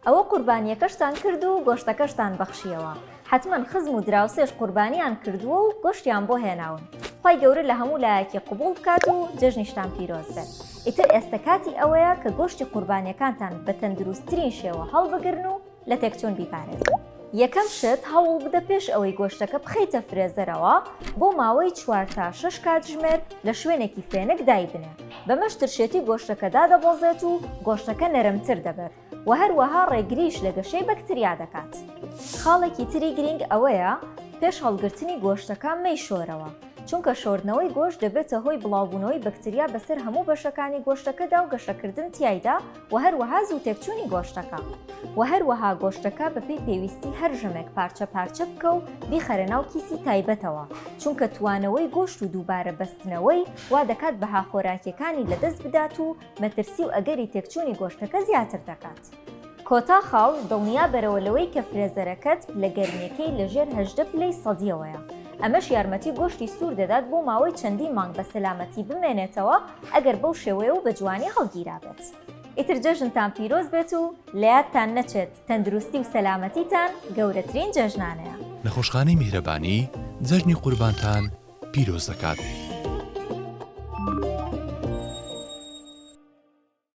ئەوە قوربانیەکەشتان کرد و گۆشتەکەشتان بەخشیەوە. حتمما خزم و دراوسێش قوربانیان کردووە و گۆشتیان بۆ هێناون. خی گەورە لە هەموو لایەکی قبول بکات و جەژنیشتان پیرۆز بێت. ئیتر ئێستا کاتی ئەوەیە کە گۆشتی قوربانیەکانتان بە تەندروستترین شێوە هەڵبگرن و لە تێکچوون بیپارێزن. یەکەم شت هەوڵ بدە پێش ئەوەی گۆشتەکە بخەیتە فرێزەرەوە بۆ ماوەی 4 تا 6 کاتژمێر لە شوێنێکی فێنک دایبنێ. بەمە شترشێتی گۆشتەکەدا دەبۆزێت و گۆشتەکە نەرمتر دەبێت و هەروەها ڕێگریش لە گەشەی بەکتریا دەکات. خاڵێکی تری گرنگ ئەوەیە پێش هەڵگرتنی گۆشتەکە مەی شۆرەوە، چونکە شۆردنەوەی گۆشت دەبێتە هۆی بڵاوبوونەوەی بەکتریا بەسەر هەموو بەشەکانی گۆشتەکەدا و گەشەکردن تیایدا و هەروەها زوو تێکچوونی گۆشتەکە. و هەروەها گۆشتەکە بەپێی پێویستی هەر ژەمێک پارچە پارچە بکە و بیخەرە ناو کیسی تایبەتەوە، چونکە توانەوەی گۆشت و دووبارە بەستنەوەی وا دەکات بەها خۆراکیەکانی لەدەست بدات و مەترسی و ئەگەری تێکچوونی گۆشتەکە زیاتر دەکات. کۆتا خاڵ دڵنیا بەرەوە لەوەی کە فرێزەرەکەت لە گەرمیەکەی لەژێر 18 پلەی سەدیەوەیە. ئەمەش یارمەتی گۆشتی سوور دەدات بۆ ماوەی چەندی مانگ بە سەلامەتی بمێنێتەوە ئەگەر بەو شێوەیە و بە جوانی هەڵگیرا بێت. ئیتر جەژنتان پیرۆز بێت و لە یادتان نەچێت تەندروستی و سەلامەتیتان گەورەترین جەژنانەیە. نەخۆشخانەی میهرەبانی جەژنی قوربانتان پیرۆز دەکات.